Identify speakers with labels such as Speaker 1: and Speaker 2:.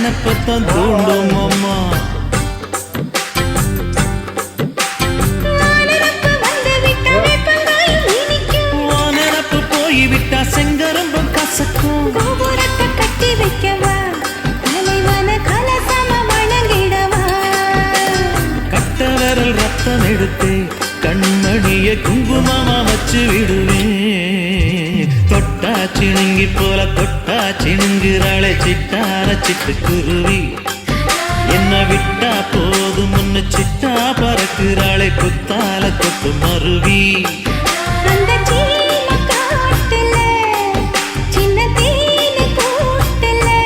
Speaker 1: நினைப்பத்தான் தூண்டும் அம்மா. நினப்பு போய்விட்டா செங்கரும்பும் கசக்கும்.
Speaker 2: கட்டி வைக்கவா தலைவன கலசம வணங்கிடவா.
Speaker 1: கட்ட விரல் ரத்தம் எடுத்து கண்மணிய குங்குமமா வச்சு விடுவேன். தொட்டா சிணுங்கி போல தொட்டா சிணுங்குறாளே சிட்டார சிட்டுக்குருவி. என்ன விட்டா போதும் முன்னு சிட்டா பறக்குறாளே குத்தால தொட்டு மருவி.